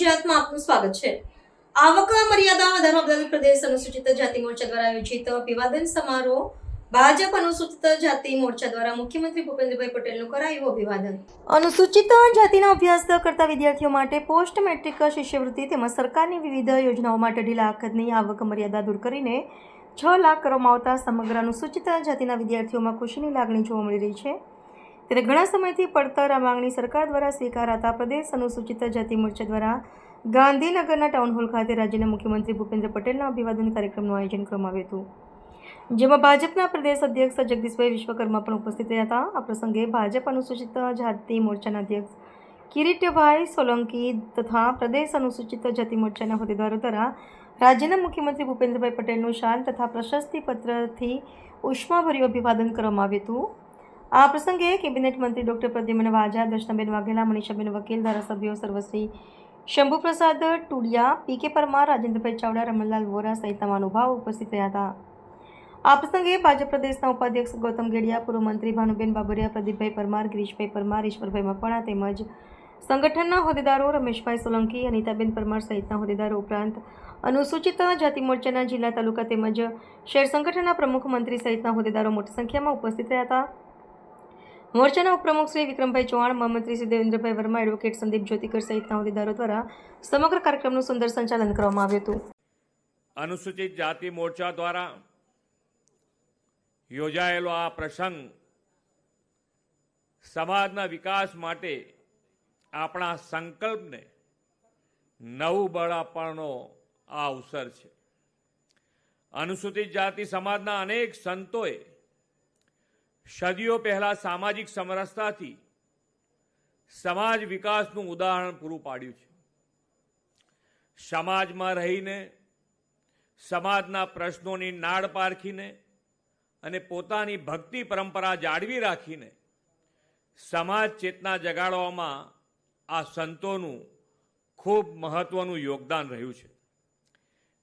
ગુજરાતમાં આપનું સ્વાગત છે। આવક મર્યાદા વધારવા બદલ પ્રદેશ અનુસૂચિત જાતિ મોરચા દ્વારા આયોજિત અભિવાદન સમારોહ। ભાજપ અનુસૂચિત જાતિ મોરચા દ્વારા મુખ્યમંત્રી ભૂપેન્દ્રભાઈ પટેલનું કરાયું અભિવાદન। અનુસૂચિત જાતિના અભ્યાસ કરતા વિદ્યાર્થીઓ માટે પોસ્ટ મેટ્રિક શિષ્યવૃત્તિ તેમજ સરકારની વિવિધ યોજનાઓ માટે 2.5 લાખની આવક મર્યાદા દૂર કરીને 6 લાખ કરવામાં આવતા સમગ્ર અનુસૂચિત જાતિના વિદ્યાર્થીઓમાં ખુશીની લાગણી જોવા મળી રહી છે। ત્યારે ઘણા સમયથી પડતર આ માંગણી સરકાર દ્વારા સ્વીકારાતા પ્રદેશ અનુસૂચિત જાતિ મોરચા દ્વારા ગાંધીનગરના ટાઉન હોલ ખાતે રાજ્યના મુખ્યમંત્રી ભૂપેન્દ્ર પટેલના અભિવાદન કાર્યક્રમનું આયોજન કરવામાં આવ્યું હતું, જેમાં ભાજપના પ્રદેશ અધ્યક્ષ જગદીશભાઈ વિશ્વકર્મા પણ ઉપસ્થિત રહ્યા હતા। આ પ્રસંગે ભાજપ અનુસૂચિત જાતિ મોરચાના અધ્યક્ષ કિરીટભાઈ સોલંકી તથા પ્રદેશ અનુસૂચિત જાતિ મોરચાના હોદ્દેદારો દ્વારા રાજ્યના મુખ્યમંત્રી ભૂપેન્દ્રભાઈ પટેલનું શાલ તથા પ્રશસ્તિ પત્રથી ઉષ્માભર્યું અભિવાદન કરવામાં આવ્યું હતું। આ પ્રસંગે કેબિનેટ મંત્રી ડોક્ટર પ્રદ્યુમ્ન વાજા, દર્શનાબેન વાઘેલા, મનીષાબેન વકીલ, ધારાસભ્યો સર્વશ્રી શંભુપ્રસાદ ટુડિયા, પી.કે. પરમાર, રાજેન્દ્રભાઈ ચાવડા, રમણલાલ વોરા સહિતના મહાનુભાવો ઉપસ્થિત રહ્યા હતા। આ પ્રસંગે ભાજપ પ્રદેશના ઉપાધ્યક્ષ ગૌતમ ગેડિયા, પૂર્વ મંત્રી ભાનુબેન બાબરિયા, પ્રદીપભાઈ પરમાર, ગિરીશભાઈ પરમાર, ઈશ્વરભાઈ મકવાણા તેમજ સંગઠનના હોદ્દેદારો રમેશભાઈ સોલંકી, અનિતાબેન પરમાર સહિતના હોદ્દેદારો ઉપરાંત અનુસૂચિત જાતિ મોરચાના જિલ્લા, તાલુકા તેમજ શહેર સંગઠનના પ્રમુખ, મંત્રી સહિતના હોદ્દેદારો મોટી સંખ્યામાં ઉપસ્થિત રહ્યા હતા। મોરચાના ઉપપ્રમુખ શ્રી વિક્રમભાઈ ચૌહાણ, મહામંત્રી શ્રી દેવેન્દ્રભાઈ વર્મા, એડવોકેટ સંદીપ જ્યોતિકર સહિતના હોદ્દેદારો દ્વારા સમગ્ર કાર્યક્રમનું સુંદર સંચાલન કરવામાં આવ્યું હતું। અનુસૂચિત જાતિ મોરચા દ્વારા યોજાયેલો આ પ્રસંગ સમાજના વિકાસ માટે આપણા સંકલ્પને નવું બળ આપવાનો આ અવસર છે। અનુસૂચિત જાતિ સમાજના અનેક સંતોએ સદીઓ પહેલા સામાજિક સમરસતાથી સમાજ વિકાસનું ઉદાહરણ પૂરું પાડ્યું છે। સમાજમાં રહીને સમાજના પ્રશ્નોની નાડ પારખીને અને પોતાની ભક્તિ પરંપરા જાળવી રાખીને સમાજ ચેતના જગાડવામાં આ સંતોનું ખૂબ મહત્વનું યોગદાન રહ્યું છે।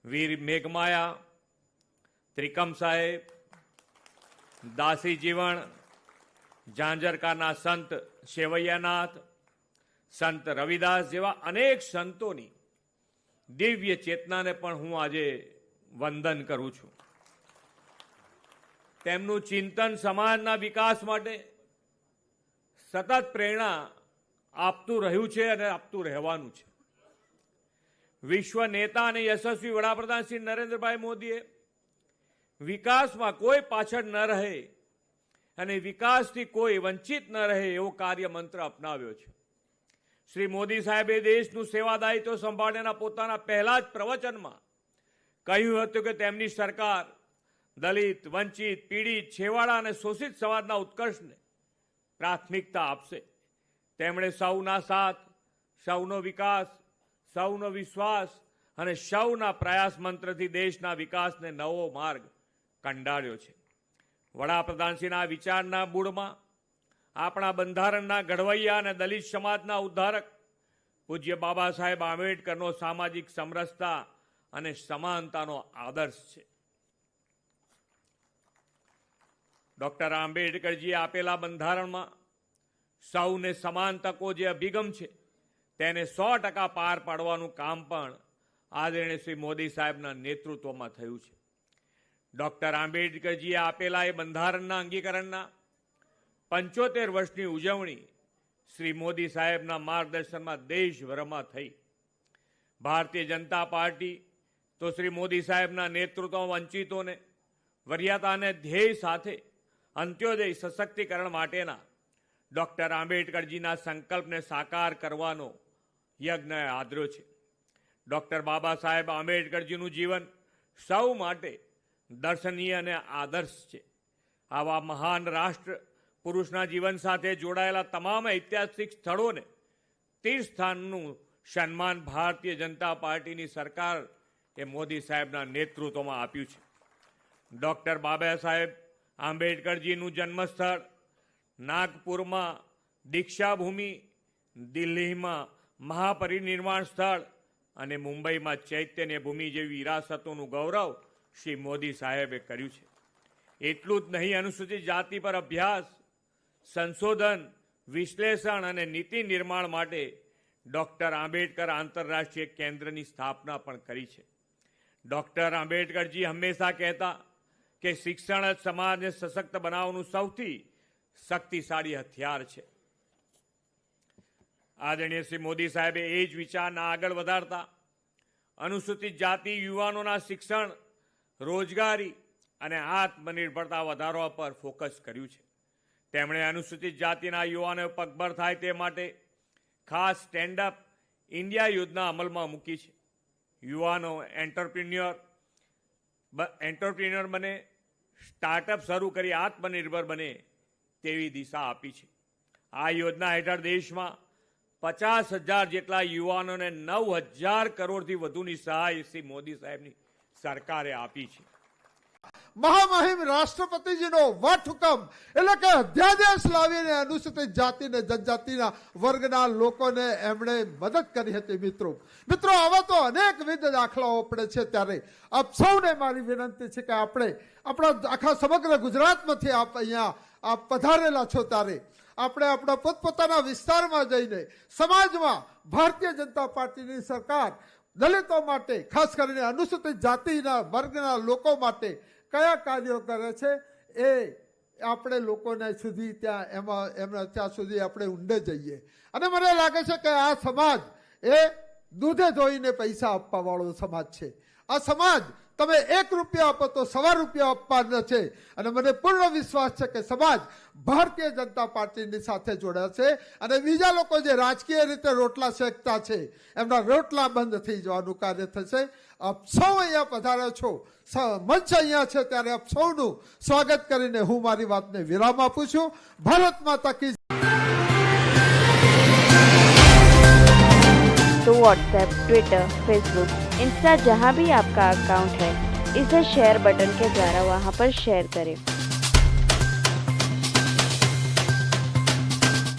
વીર મેઘમાયા, ત્રિકમ સાહેબ, દાસી જીવણ, ઝાંઝરકાના સંત સેવૈયાનાથ, સંત રવિદાસ જેવા અનેક સંતોની દિવ્ય ચેતનાને પણ હું આજે વંદન કરું છું। તેમનું ચિંતન સમાજના વિકાસ માટે સતત પ્રેરણા આપતું રહ્યું છે અને આપતું રહેવાનું છે। વિશ્વ નેતા અને યશસ્વી વડાપ્રધાન શ્રી નરેન્દ્રભાઈ મોદીએ વિકાસમાં કોઈ પાછળ ન રહે અને વિકાસથી કોઈ વંચિત ન રહે એવો કાર્ય મંત્ર અપનાવ્યો છે। શ્રી મોદી સાહેબે દેશનું સેવાદાયિત્વ સંભાળ્યાના પોતાના પહેલા જ પ્રવચનમાં કહ્યું હતું કે તેમની સરકાર દલિત, વંચિત, પીડિત, છેવાડા અને શોષિત સમાજના ઉત્કર્ષને પ્રાથમિકતા આપશે। તેમણે સૌના સાથ, સૌનો વિકાસ, સૌનો વિશ્વાસ અને સૌના પ્રયાસ મંત્રથી દેશના વિકાસને નવો માર્ગ કંડાર્યો છે। વડાપ્રધાનશ્રીના વિચારના મૂળમાં આપણા બંધારણના ઘડવૈયા અને દલિત સમાજના ઉદ્ધારક પૂજ્ય બાબા સાહેબ આંબેડકરનો સામાજિક સમરસતા અને સમાનતાનો આદર્શ છે। ડોક્ટર આંબેડકરજીએ આપેલા બંધારણમાં સૌને સમાન તકો જે અભિગમ છે તેને 100% પાર પાડવાનું કામ પણ આદરણીય શ્રી મોદી સાહેબના નેતૃત્વમાં થયું છે। ડોક્ટર આંબેડકરજીએ આપેલા એ બંધારણના અંગીકરણના 75 વર્ષની ઉજવણી શ્રી મોદી સાહેબના માર્ગદર્શનમાં દેશભરમાં થઈ। ભારતીય જનતા પાર્ટી તો શ્રી મોદી સાહેબના નેતૃત્વમાં વંચિતોને વરિયાતાને ધ્યેય સાથે અંત્યોદય સશક્તિકરણ માટેના ડોક્ટર આંબેડકરજીના સંકલ્પને સાકાર કરવાનો યજ્ઞ આદર્યો છે। ડોક્ટર બાબા સાહેબ આંબેડકરજીનું જીવન સૌ માટે દર્શનીય અને આદર્શ છે। આવા મહાન રાષ્ટ્ર પુરુષના જીવન સાથે જોડાયેલા તમામ ઐતિહાસિક સ્થળોને તીર્થસ્થાનનું સન્માન ભારતીય જનતા પાર્ટીની સરકાર એ મોદી સાહેબના નેતૃત્વમાં આપ્યું છે। ડોક્ટર બાબા સાહેબ આંબેડકરજીનું જન્મસ્થળ નાગપુરમાં દીક્ષાભૂમિ, દિલ્હીમાં મહાપરિનિર્વાણ સ્થળ અને મુંબઈમાં ચૈતન્ય ભૂમિ જેવી વિરાસતોનું ગૌરવ શ્રી મોદી સાહેબે કર્યું છે। એટલું જ નહીં, અનુસૂચિત જાતિ પર અભ્યાસ, સંશોધન, વિશ્લેષણ અને નીતિ નિર્માણ માટે ડોક્ટર આંબેડકર આંતરરાષ્ટ્રીય કેન્દ્રની સ્થાપના પણ કરી છે. ડોક્ટર આંબેડકરજી હંમેશા કહેતા કે શિક્ષણ જ સમાજને સશક્ત બનાવવાનું સૌથી શક્તિશાળી હથિયાર છે. આદરણીય શ્રી મોદી સાહેબે એ જ વિચારના આગળ વધારતા અનુસૂચિત જાતિ યુવાનોના શિક્ષણ, રોજગારી અને આત્મનિર્ભરતા વધારવા પર ફોકસ કર્યું છે. તેમણે અનુસૂચિત જાતિના યુવાનો પગભર થાય તે માટે ખાસ સ્ટેન્ડ અપ ઇન્ડિયા યોજના અમલમાં મૂકી છે. યુવાનો એન્ટરપ્રિન્યોર બને, સ્ટાર્ટઅપ શરૂ કરી આત્મનિર્ભર બને તેવી દિશા આપી છે. આ યોજના હેઠળ દેશમાં 50,000 જેટલા યુવાનોને 9,000 કરોડથી વધુની સહાય શ્રી મોદી સાહેબની સરકારે આપી છે. મહામહિમ રાષ્ટ્રપતિજીનો વટહુકમ એટલે કે અધ્યાદેશ લાવીને અનુસૂચિત જાતિ અને જનજાતિના વર્ગના લોકોને એમણે મદદ કરી હતી. મિત્રો આવા તો અનેકવિધ દાખલાઓ પડે છે. ત્યારે આપ સૌને મારી વિનંતી છે કે આપણે આપણા આખા સમગ્ર ગુજરાતમાંથી આપ અહીંયા આપ પધારેલા છો, ત્યારે આપણે આપણા પોતપોતાના વિસ્તારમાં જઈને સમાજમાં ભારતીય જનતા પાર્ટીની સરકાર દલિતો માટે, ખાસ કરીને અનુસૂચિત જાતિના વર્ગના લોકો માટે કયા કાર્યો કરે છે એ આપણે લોકોને સુધી ત્યાં સુધી આપણે ઊંડે જઈએ. અને મને લાગે છે કે આ સમાજ એ દૂધે ધોઈને પૈસા આપવા વાળો સમાજ છે. આ સમાજ તમે 1 રૂપિયા આપો તો ₹1.25 આપવાના છે. અને મને પૂર્ણ વિશ્વાસ છે કે સમાજ ભારતીય જનતા પાર્ટીની સાથે જોડાયા છે. અને બીજા લોકો જે રાજકીય રીતે રોટલા શેકતા છે એમના રોટલા બંધ થઈ જવાનું કાર્ય થશે. આપ સૌ અહીંયા પધાર્યા છો, મંચ અહીંયા છે, ત્યારે આપ સૌનું સ્વાગત કરીને હું મારી વાતને વિરામ આપું છું. ભારત માતા કી. तो व्हाट्सएप, ट्विटर, फेसबुक, इंस्टा जहाँ भी आपका अकाउंट है, इसे शेयर बटन के द्वारा वहाँ पर शेयर करें